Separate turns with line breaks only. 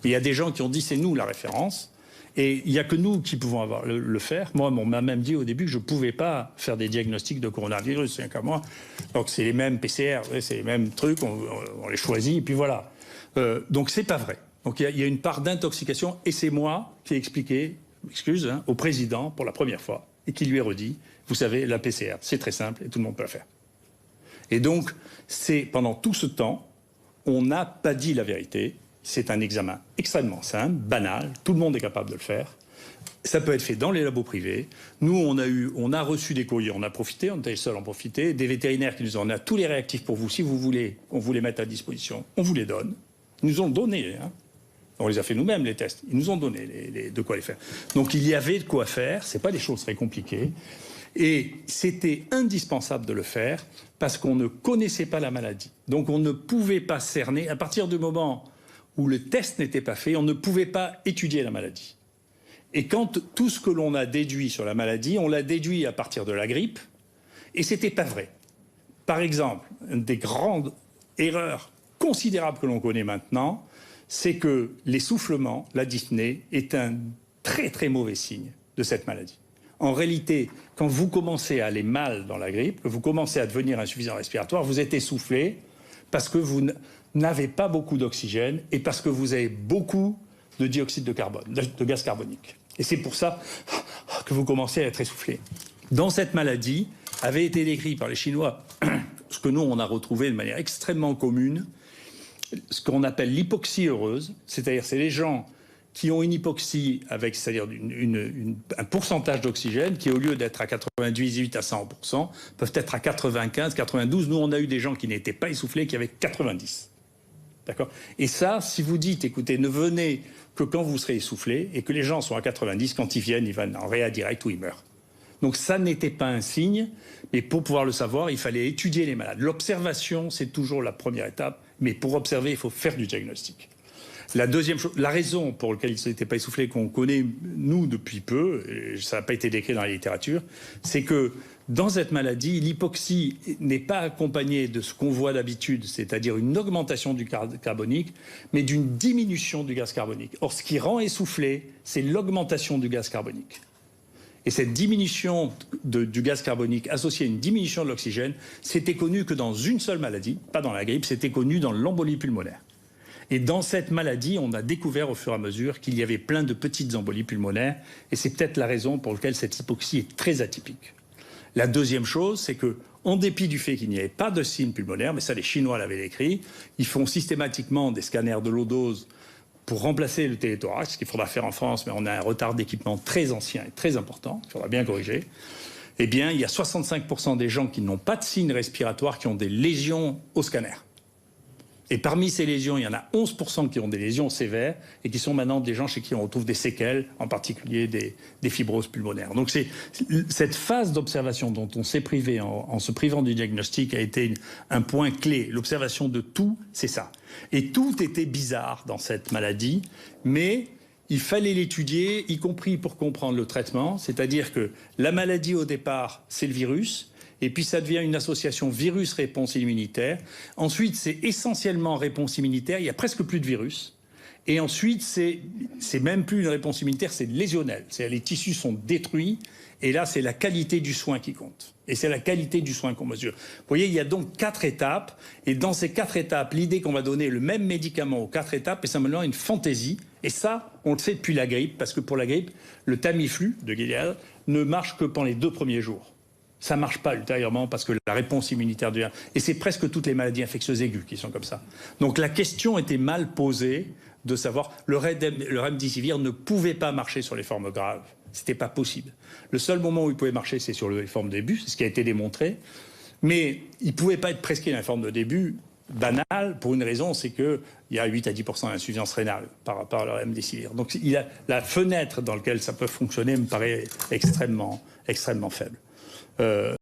Mais il y a des gens qui ont dit c'est nous la référence. Et il n'y a que nous qui pouvons le faire. Moi, on m'a même dit au début que je ne pouvais pas faire des diagnostics de coronavirus, c'est qu'à moi. Donc c'est les mêmes PCR, c'est les mêmes trucs, on les choisit, et puis voilà. Donc c'est pas vrai. Donc il y a une part d'intoxication, et c'est moi qui ai expliqué, au président pour la première fois, et qui lui ai redit, vous savez, la PCR, c'est très simple, et tout le monde peut la faire. Et donc, pendant tout ce temps, on n'a pas dit la vérité. C'est un examen extrêmement simple, banal, tout le monde est capable de le faire. Ça peut être fait dans les labos privés. Nous, on a reçu des courriers, on a profité, on était les seuls à en profiter, des vétérinaires qui nous ont dit on a tous les réactifs pour vous, si vous voulez, on vous les met à disposition, on vous les donne. Ils nous ont donné, hein. On les a fait nous-mêmes, les tests. Ils nous ont donné de quoi les faire. Donc il y avait de quoi faire, c'est pas des choses très compliquées. Et c'était indispensable de le faire parce qu'on ne connaissait pas la maladie. Donc on ne pouvait pas cerner, à partir du moment où le test n'était pas fait, on ne pouvait pas étudier la maladie. Et quand tout ce que l'on a déduit sur la maladie, on l'a déduit à partir de la grippe, et c'était pas vrai. Par exemple, une des grandes erreurs considérables que l'on connaît maintenant, c'est que l'essoufflement, la dyspnée, est un très très mauvais signe de cette maladie. En réalité, quand vous commencez à aller mal dans la grippe, que vous commencez à devenir insuffisant respiratoire, vous êtes essoufflé parce que vous n'avez pas beaucoup d'oxygène et parce que vous avez beaucoup de dioxyde de carbone, de gaz carbonique. Et c'est pour ça que vous commencez à être essoufflé. Dans cette maladie, avait été décrit par les Chinois, ce que nous, on a retrouvé de manière extrêmement commune, ce qu'on appelle l'hypoxie heureuse, c'est-à-dire c'est les gens qui ont une hypoxie avec, c'est-à-dire un pourcentage d'oxygène qui, au lieu d'être à 98 à 100%, peuvent être à 95, 92. Nous, on a eu des gens qui n'étaient pas essoufflés, qui avaient 90. D'accord ? Et ça, si vous dites, écoutez, ne venez que quand vous serez essoufflé, et que les gens sont à 90, quand ils viennent en réa direct ou ils meurent. Donc ça n'était pas un signe, mais pour pouvoir le savoir, il fallait étudier les malades. L'observation, c'est toujours la première étape, mais pour observer, il faut faire du diagnostic. La deuxième chose, la raison pour laquelle il n'était pas essoufflé, qu'on connaît, nous, depuis peu, et ça n'a pas été décrit dans la littérature, c'est que dans cette maladie, l'hypoxie n'est pas accompagnée de ce qu'on voit d'habitude, c'est-à-dire une augmentation du gaz carbonique, mais d'une diminution du gaz carbonique. Or, ce qui rend essoufflé, c'est l'augmentation du gaz carbonique. Et cette diminution du gaz carbonique associée à une diminution de l'oxygène, c'était connu que dans une seule maladie, pas dans la grippe, c'était connu dans l'embolie pulmonaire. Et dans cette maladie, on a découvert au fur et à mesure qu'il y avait plein de petites embolies pulmonaires, et c'est peut-être la raison pour laquelle cette hypoxie est très atypique. La deuxième chose, c'est que, en dépit du fait qu'il n'y avait pas de signes pulmonaires, mais ça les Chinois l'avaient écrit, ils font systématiquement des scanners de low dose pour remplacer le téléthorax, ce qu'il faudra faire en France, mais on a un retard d'équipement très ancien et très important, il faudra bien corriger. Eh bien, il y a 65% des gens qui n'ont pas de signes respiratoires qui ont des lésions au scanner. Et parmi ces lésions, il y en a 11% qui ont des lésions sévères et qui sont maintenant des gens chez qui on retrouve des séquelles, en particulier des fibroses pulmonaires. Donc cette phase d'observation dont on s'est privé en se privant du diagnostic a été un point clé. L'observation de tout, c'est ça. Et tout était bizarre dans cette maladie, mais il fallait l'étudier, y compris pour comprendre le traitement. C'est-à-dire que la maladie, au départ, c'est le virus. Et puis ça devient une association virus-réponse immunitaire. Ensuite, c'est essentiellement réponse immunitaire. Il n'y a presque plus de virus. Et ensuite, c'est même plus une réponse immunitaire, c'est lésionnel. C'est-à-dire les tissus sont détruits. Et là, c'est la qualité du soin qui compte. Et c'est la qualité du soin qu'on mesure. Vous voyez, il y a donc 4 étapes. Et dans ces 4 étapes, l'idée qu'on va donner le même médicament aux 4 étapes, et ça maintenant une fantaisie. Et ça, on le sait depuis la grippe, parce que pour la grippe, le Tamiflu de Gilead ne marche que pendant les 2 premiers jours. Ça ne marche pas ultérieurement parce que la réponse immunitaire devient... Et c'est presque toutes les maladies infectieuses aiguës qui sont comme ça. Donc la question était mal posée de savoir... Le remdesivir ne pouvait pas marcher sur les formes graves. C'était pas possible. Le seul moment où il pouvait marcher, c'est sur les formes de début, c'est ce qui a été démontré. Mais il ne pouvait pas être prescrit dans les formes de début banales pour une raison, c'est qu'il y a 8 à 10% d'insuffisance rénale par rapport à le remdesivir. Donc la fenêtre dans laquelle ça peut fonctionner me paraît extrêmement faible.